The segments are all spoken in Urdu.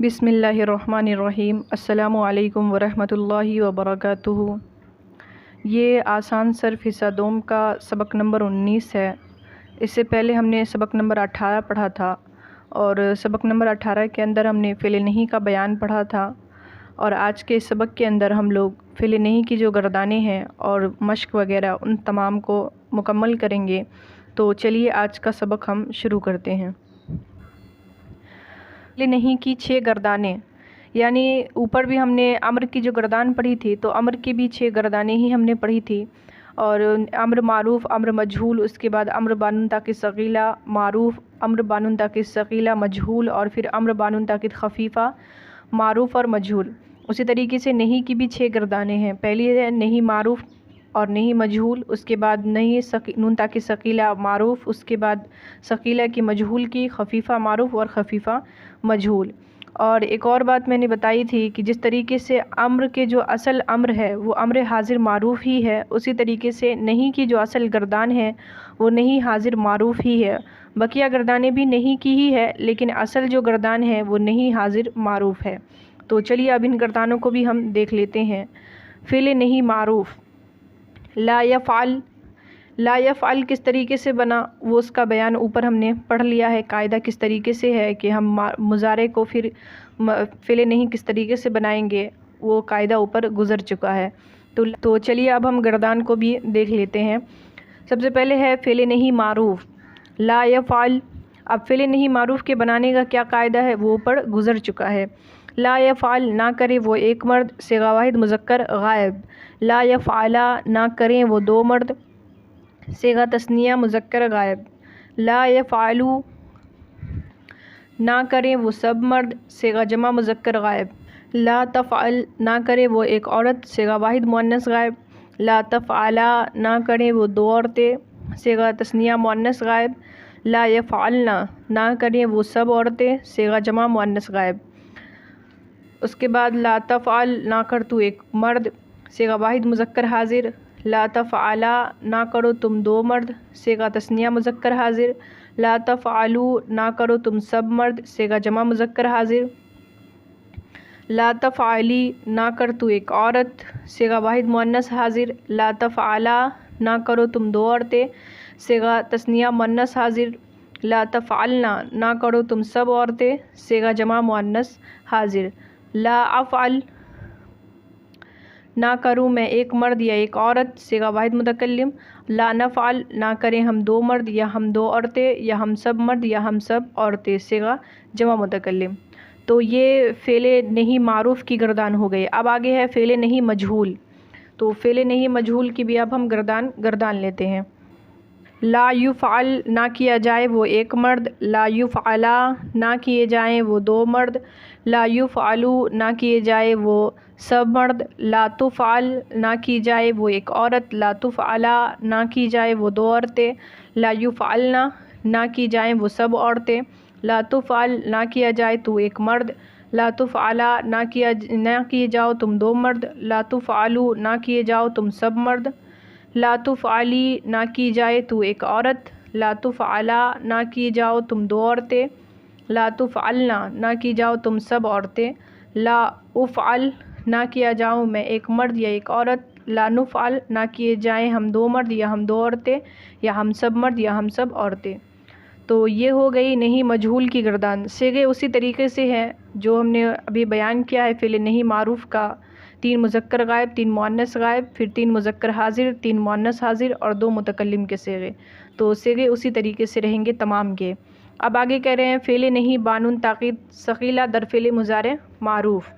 بسم اللہ الرحمن الرحیم۔ السلام علیکم ورحمۃ اللہ وبرکاتہ۔ یہ آسان صرف حصہ دوم کا سبق نمبر 19 ہے۔ اس سے پہلے ہم نے سبق نمبر 18 پڑھا تھا، اور سبق نمبر 18 کے اندر ہم نے فعل نہیں کا بیان پڑھا تھا، اور آج کے سبق کے اندر ہم لوگ فعل نہیں کی جو گردانیں ہیں اور مشق وغیرہ ان تمام کو مکمل کریں گے۔ تو چلیے آج کا سبق ہم شروع کرتے ہیں۔ فعل نہیں کی 6 گردانیں، یعنی اوپر بھی ہم نے امر کی جو گردان پڑھی تھی، تو امر کی بھی 6 گردانیں ہی ہم نے پڑھی تھی، اور امر معروف، امر مجہول، اس کے بعد امر بانون تاکید ثقیلہ معروف، امر بانون تاکید ثقیلہ مجہول، اور پھر امر بانون تاکید خفیفہ معروف اور مجہول۔ اسی طریقے سے نہیں کی بھی 6 گردانیں ہیں۔ پہلی ہے نہیں معروف اور نہیں مجہول، اس کے بعد نہیں نون تاکید ثقیلہ معروف، اس کے بعد ثقیلہ کی مجہول کی، خفیفہ معروف اور خفیفہ مجہول۔ اور ایک اور بات میں نے بتائی تھی کہ جس طریقے سے امر کے جو اصل امر ہے وہ امر حاضر معروف ہی ہے، اسی طریقے سے نہیں کی جو اصل گردان ہے وہ نہیں حاضر معروف ہی ہے۔ بقیہ گردانیں بھی نہیں کی ہی ہے، لیکن اصل جو گردان ہے وہ نہیں حاضر معروف ہے۔ تو چلیے اب ان گردانوں کو بھی ہم دیکھ لیتے ہیں۔ فعل نہیں معروف، لا یفعل۔ لا یفعل کس طریقے سے بنا وہ اس کا بیان اوپر ہم نے پڑھ لیا ہے۔ قاعدہ کس طریقے سے ہے کہ ہم مضارع کو پھر فعل نہیں کس طریقے سے بنائیں گے، وہ قاعدہ اوپر گزر چکا ہے۔ تو چلیے اب ہم گردان کو بھی دیکھ لیتے ہیں۔ سب سے پہلے ہے فعل نہیں معروف، لا یفعل۔ اب فعل نہیں معروف کے بنانے کا کیا قاعدہ ہے وہ اوپر گزر چکا ہے۔ لا یفعل نہ کرے وہ ایک مرد، صیغہ واحد مذکر غائب۔ لا یفعلا نہ کریں وہ 2 مرد، صیغہ تثنیہ مذکر غائب۔ لا یفعلوا نہ کریں وہ سب مرد، صیغہ جمع مذکر غائب۔ لا تفعل نہ کرے وہ ایک عورت، صیغہ واحد مؤنث غائب۔ لا تفعلا نہ کریں وہ 2 عورتیں، صیغہ تثنیہ مؤنث غائب۔ لا یفعلنا نہ کریں وہ سب عورتیں، صیغہ جمع مؤنث غائب۔ اس کے بعد لا تفعل نہ کر تو ایک مرد، صیغہ واحد مذکر حاضر۔ لا تفعلا نہ کرو تم 2 مرد، صیغہ تثنیہ مذکر حاضر۔ لا تفعلوا نہ کرو تم سب مرد، صیغہ جمع مذکر حاضر۔ لا تفعلی نہ کر تو ایک عورت، صیغہ واحد مؤنث حاضر۔ لا تفعلا نہ کرو تم 2 عورتیں، صیغہ تثنیہ مؤنث حاضر۔ لا تفعلنا نہ کرو تم سب عورتیں، صیغہ جمع مؤنث حاضر۔ لا افعل نہ کروں میں ایک مرد یا ایک عورت، صیغہ واحد متکلم۔ لا نفعل نہ کریں ہم 2 مرد یا ہم 2 عورتیں یا ہم سب مرد یا ہم سب عورتیں، صیغہ جمع متکلم۔ تو یہ فعل نہیں معروف کی گردان ہو گئی۔ اب آگے ہے فعل نہیں مجہول۔ تو فعل نہیں مجہول کی بھی اب ہم گردان لیتے ہیں۔ لا یفعل نہ کیا جائے وہ ایک مرد، لا یفعلا نہ کیے جائیں وہ 2 مرد، لا یفعلوا نہ کیے جائے وہ سب مرد۔ لا تفعل نہ کی جائے وہ ایک عورت، لا تفعلا نہ کی جائے وہ 2 عورتیں۔ لا یفعلنا نہ کی جائیں وہ سب عورتیں۔ لا تفعل نہ کیا جائے تو ایک مرد۔ لا تفعلا نہ کیے جاؤ تم 2 مرد۔ لا تفعلوا نہ کیے جاؤ تم سب مرد۔ لا تفعلی نہ کی جائے تو ایک عورت۔ لا تفعلا نہ کی جاؤ تم 2 عورتیں۔ لا تفعلنا نہ کی جاؤ تم سب عورتیں۔ لا افعل نہ کیا جاؤں میں ایک مرد یا ایک عورت۔ لا نفعل نہ کیے جائیں ہم 2 مرد یا ہم 2 عورتیں یا ہم سب مرد یا ہم سب عورتیں۔ تو یہ ہو گئی نہیں مجہول کی گردان۔ صیغے اسی طریقے سے ہیں جو ہم نے ابھی بیان کیا ہے فعل نہیں معروف کا، 3 مذکر غائب، 3 مؤنث غائب، پھر 3 مذکر حاضر، 3 مؤنث حاضر اور 2 متکلم کے صیغے۔ تو صیغے اسی طریقے سے رہیں گے تمام کے۔ اب آگے کہہ رہے ہیں فعل نہیں بانون تاکید ثقیلہ در فعل مضارع معروف۔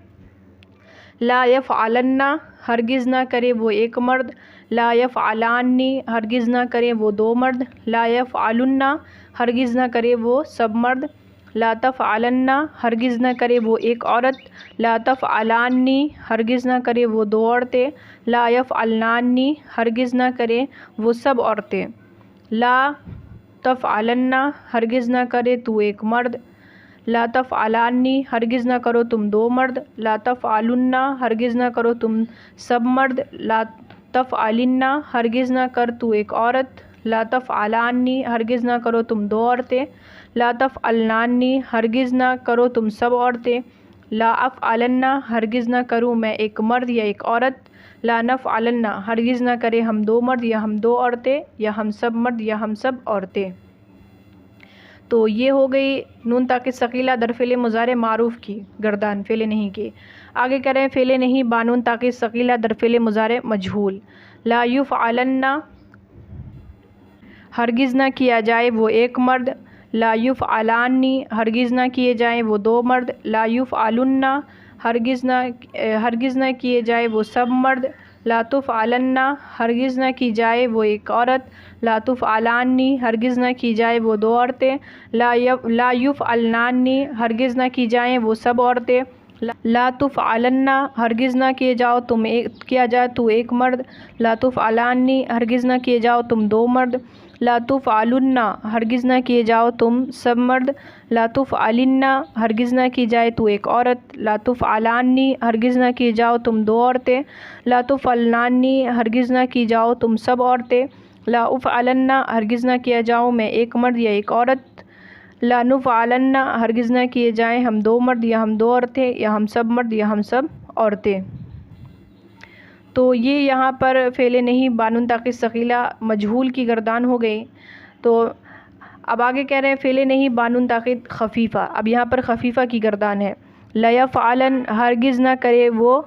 لا یفعلن ہرگز نہ کرے وہ ایک مرد، لا یفعلانی ہرگز نہ کریں وہ 2 مرد، لا یفعلن ہرگز نہ کرے وہ سب مرد۔ لا تفعلن ہرگز نہ کرے وہ ایک عورت، لا تفعلانی ہرگز نہ کرے وہ 2 عورتیں، لا یفعلنانی ہرگز نہ کریں وہ سب عورتیں۔ لا تفعلن ہرگز نہ کرے تو ایک مرد۔ لا تفعلانی ہرگز نہ کرو تم 2 مرد۔ لا تفعلن ہرگز نہ کرو تم سب مرد۔ لا تفعلن ہرگز نہ کر تو ایک عورت۔ لا تفعلانی ہرگز نہ کرو تم 2 عورتیں۔ لا تفعلنانی ہرگز نہ کرو تم سب عورتیں۔ لا افعلنا ہرگز نہ کروں میں ایک مرد یا ایک عورت، لا نفعلنا ہرگز نہ کرے ہم دو مرد یا ہم دو عورتیں، یا ہم سب مرد یا ہم سب عورتیں۔ تو یہ ہو گئی نون تاکید ثقیلہ در فعل مضارع معروف کی گردان، فعل نہیں کی۔ آگے کہہ رہے ہیں فعل نہیں با نون تاکید ثقیلہ در فعل مضارع مجہول، لا یفعلنا ہرگز نہ کیا جائے وہ ایک مرد، لا یفعلانی ہرگز نہ کیے جائیں وہ دو مرد، لا یفعلن ہرگز نہ کیے جائے وہ سب مرد، لا تفعلن ہرگز نہ کی جائے وہ ایک عورت، لا تفعلانی ہرگز نہ کی جائے وہ دو عورتیں، لا یفعلنانی ہرگز نہ کی جائیں وہ سب عورتیں، لا تفعلن ہرگز نہ کیے جاؤ کیا جائے تو ایک مرد، لا تفعلانی ہرگز نہ کیے جاؤ تم دو مرد، لا تفعلن ہرگز نہ کیے جاؤ تم سب مرد، لا تفعلن ہرگز نہ کی جائے تو ایک عورت، لا تفعلانی ہرگز نہ کی جاؤ تم دو عورتیں، لا تفعلنانی ہرگز نہ کی جاؤ تم سب عورتیں، لا افعلن ہرگز نہ کیا جاؤں میں ایک مرد یا ایک عورت، لا نفعلن ہرگز نہ کیے جائیں ہم دو مرد یا ہم دو عورتیں، یا ہم سب مرد یا ہم سب عورتیں۔ تو یہ یہاں پر فعل نہیں با نون تاکید ثقیلہ مجہول کی گردان ہو گئی۔ تو اب آگے کہہ رہے ہیں فعل نہیں با نون تاکید خفیفہ، اب یہاں پر خفیفہ کی گردان ہے، لا یفعلن ہرگز نہ کرے وہ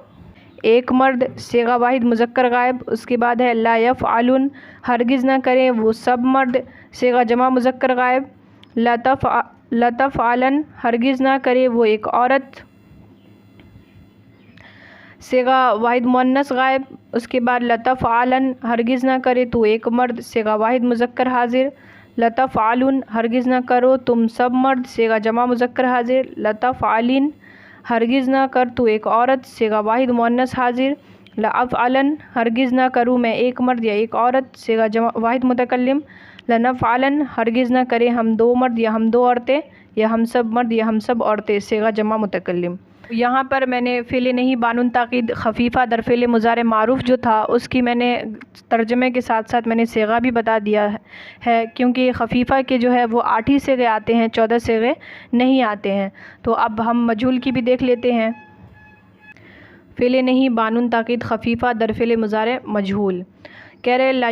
ایک مرد، صیغہ واحد مذکر غائب، اس کے بعد ہے لا یفعلن ہرگز نہ کرے وہ سب مرد، صیغہ جمع مذکر غائب، لا تفعلن ہرگز نہ کرے وہ ایک عورت، صیغہ واحد مؤنث غائب، اس کے بعد لا تفعلن ہرگز نہ کرے تو ایک مرد، صیغہ واحد مذکر حاضر، لا تفعلن ہرگز نہ کرو تم سب مرد، صیغہ جمع مذکر حاضر، لا تفعلن ہرگز نہ کر تو ایک عورت، صیغہ واحد مؤنث حاضر، لا افعلن ہرگز نہ کروں میں ایک مرد یا ایک عورت، صیغہ جمع واحد متکلم، لا نفعلن ہرگز نہ کرے ہم دو مرد یا ہم دو عورتیں، یا ہم سب مرد یا ہم سب عورتیں، صیغہ جمع متکلم۔ یہاں پر میں نے فعل نہیں با نون تاکید خفیفہ در فعل مضارع معروف جو تھا اس کی میں نے ترجمے کے ساتھ ساتھ میں نے صیغہ بھی بتا دیا ہے، کیونکہ خفیفہ کے جو ہے وہ 8 ہی صیغے آتے ہیں، 14 صیغے نہیں آتے ہیں۔ تو اب ہم مجہول کی بھی دیکھ لیتے ہیں۔ فعل نہیں با نون تاکید خفیفہ در فعل مضارع مجہول، کہہ رہے لا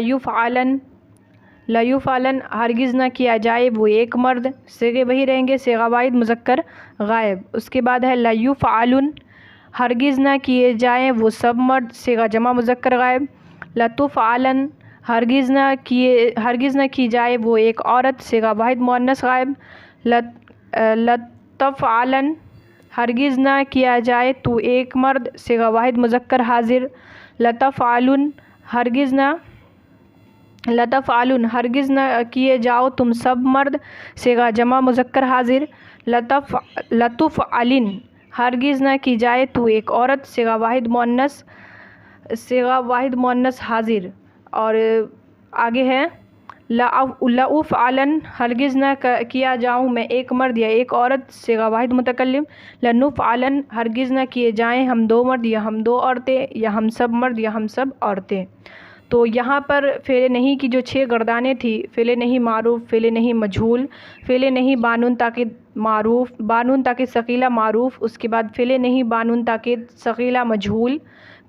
یفعلن ہرگز نہ کیا جائے وہ ایک مرد، صیغے وہی رہیں گے، صیغہ واحد مذکر غائب، اس کے بعد ہے لا یفعلن ہرگز نہ کیے جائیں وہ سب مرد، صیغہ جمع مذکر غائب، لا تفعلن ہرگز نہ کی جائے وہ ایک عورت، صیغہ واحد مؤنث غائب، لا تفعلن ہرگز نہ کیا جائے تو ایک مرد، صیغہ واحد مذکر حاضر، لا تفعلن ہرگز نہ کیے جاؤ تم سب مرد، صیغہ جمع مذکر حاضر، لا تفعلن ہرگز نہ کی جائے تو ایک عورت، صیغہ واحد مؤنث حاضر۔ اور آگے ہے لا افعلن ہرگز نہ کیا جاؤں میں ایک مرد یا ایک عورت، صیغہ واحد متکلم، لا نفعلن ہرگز نہ کیے جائیں ہم دو مرد یا ہم دو عورتیں، یا ہم سب مرد یا ہم سب عورتیں۔ تو یہاں پر فعل نہیں کی جو 6 گردانیں تھی، فعل نہیں معروف، فعل نہیں مجہول، فعل نہیں با نون تاکید معروف، با نون تاکید ثقیلہ معروف، اس کے بعد فعل نہیں با نون تاکید ثقیلہ مجہول،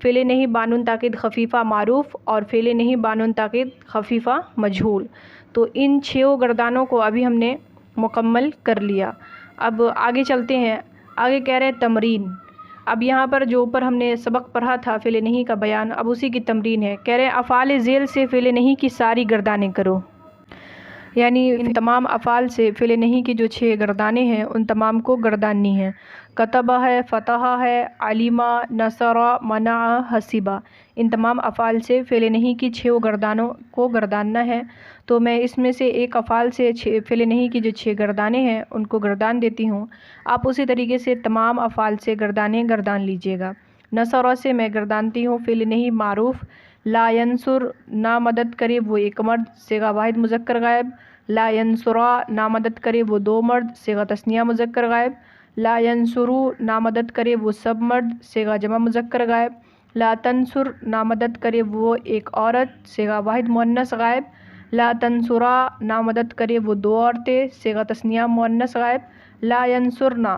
فعل نہیں با نون تاکید خفیفہ معروف، اور فعل نہیں با نون تاکید خفیفہ مجہول۔ تو ان 6 گردانوں کو ابھی ہم نے مکمل کر لیا۔ اب آگے چلتے ہیں، آگے کہہ رہے ہیں تمرین۔ اب یہاں پر جو اوپر ہم نے سبق پڑھا تھا فعل نہیں کا بیان، اب اسی کی تمرین ہے۔ کہہ رہے ہیں افعال ذیل سے فعل نہیں کی ساری گردانیں کرو، یعنی ان تمام افعال سے فعل نہیں کی جو 6 گردانیں ہیں ان تمام کو گرداننی ہیں۔ کتبہ ہے، فتح ہے، علمہ، نصرہ، منع، حسبہ، ان تمام افعال سے فعل نہیں کی 6 گردانوں کو گرداننا ہے۔ تو میں اس میں سے ایک افعال سے فعل نہیں کی جو 6 گردانیں ہیں ان کو گردان دیتی ہوں، آپ اسی طریقے سے تمام افعال سے گردانیں گردان لیجئے گا۔ نصرہ سے میں گردانتی ہوں فعل نہیں معروف، لا ینصر نہ مدد کرے وہ ایک مرد، صیغہ واحد مذکر غائب، لا ینصرا نہ مدد کرے وہ دو مرد، صیغہ تثنیہ مذکر غائب، لا ینصرو نہ مدد کرے وہ سب مرد، صیغہ جمع مذکر غائب، لا تنصر نہ مدد کرے وہ ایک عورت، صیغہ واحد مؤنث غائب، لا تنصرا نہ مدد کرے وہ دو عورتیں، صیغہ تثنیہ مؤنث غائب، لا ینصرنا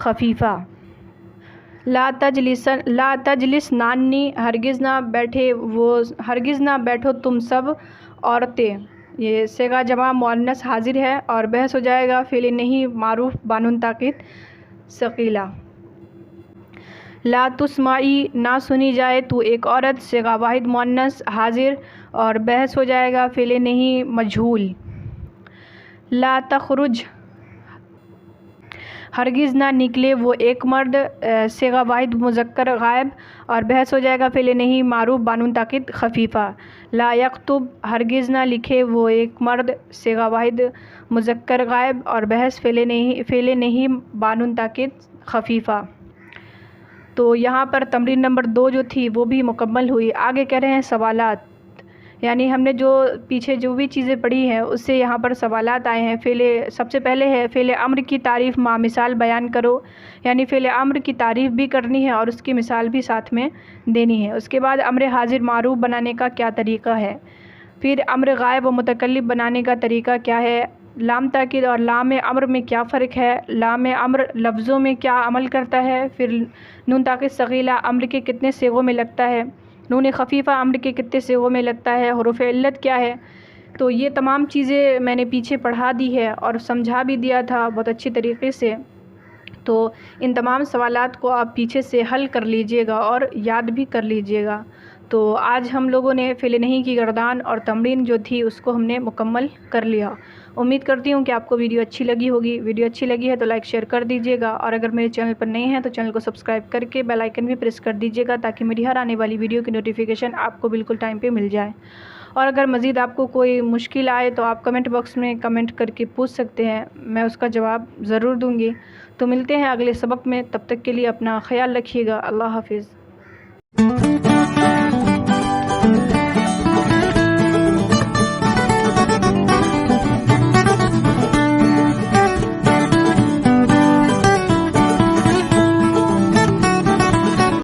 خفیفہ۔ لا تجلس نانی، ہرگز نہ بیٹھو تم سب عورتیں، یہ صیغہ جمع مؤنث حاضر ہے اور بحث ہو جائے گا فعل نہیں معروف بانون تاکید ثقیلہ۔ لا تسمعی، نہ سنی جائے تو ایک عورت، صیغہ واحد مؤنث حاضر اور بحث ہو جائے گا فعل نہیں مجہول۔ لا تخرج، ہرگز نہ نکلے وہ ایک مرد، صیغہ واحد مذکر غائب اور بحث ہو جائے گا فعل نہیں معروف بانون تاکید خفیفہ۔ لا یکتب، ہرگز نہ لکھے وہ ایک مرد، صیغہ واحد مذکر غائب اور بحث فعل نہیں بانون تاکید خفیفہ۔ تو یہاں پر تمرین نمبر 2 جو تھی وہ بھی مکمل ہوئی۔ آگے کہہ رہے ہیں سوالات، یعنی ہم نے جو پیچھے جو بھی چیزیں پڑھی ہیں اس سے یہاں پر سوالات آئے ہیں۔ سب سے پہلے ہے فعل امر کی تعریف مع مثال بیان کرو، یعنی فعل امر کی تعریف بھی کرنی ہے اور اس کی مثال بھی ساتھ میں دینی ہے۔ اس کے بعد امر حاضر معروف بنانے کا کیا طریقہ ہے، پھر امر غائب و متکلم بنانے کا طریقہ کیا ہے، لام تاکید اور لام امر میں کیا فرق ہے، لام امر لفظوں میں کیا عمل کرتا ہے، پھر نون تاکید ثقیلہ امر کے کتنے صیغوں میں لگتا ہے، نون خفیفہ امر کے کتنے صیغوں میں لگتا ہے، حروف علت کیا ہے۔ تو یہ تمام چیزیں میں نے پیچھے پڑھا دی ہے اور سمجھا بھی دیا تھا بہت اچھی طریقے سے۔ تو ان تمام سوالات کو آپ پیچھے سے حل کر لیجئے گا اور یاد بھی کر لیجئے گا۔ تو آج ہم لوگوں نے فعل نہیں کی گردان اور تمرین جو تھی اس کو ہم نے مکمل کر لیا۔ امید کرتی ہوں کہ آپ کو ویڈیو اچھی لگی ہوگی۔ ویڈیو اچھی لگی ہے تو لائک شیئر کر دیجئے گا اور اگر میرے چینل پر نئے ہیں تو چینل کو سبسکرائب کر کے بیل آئیکن بھی پریس کر دیجئے گا تاکہ میری ہر آنے والی ویڈیو کی نوٹیفیکیشن آپ کو بالکل ٹائم پہ مل جائے۔ اور اگر مزید آپ کو کوئی مشکل آئے تو آپ کمنٹ باکس میں کمنٹ کر کے پوچھ سکتے ہیں، میں اس کا جواب ضرور دوں گی۔ تو ملتے ہیں اگلے سبق میں، تب تک کے لیے اپنا خیال رکھیے گا۔ اللہ حافظ۔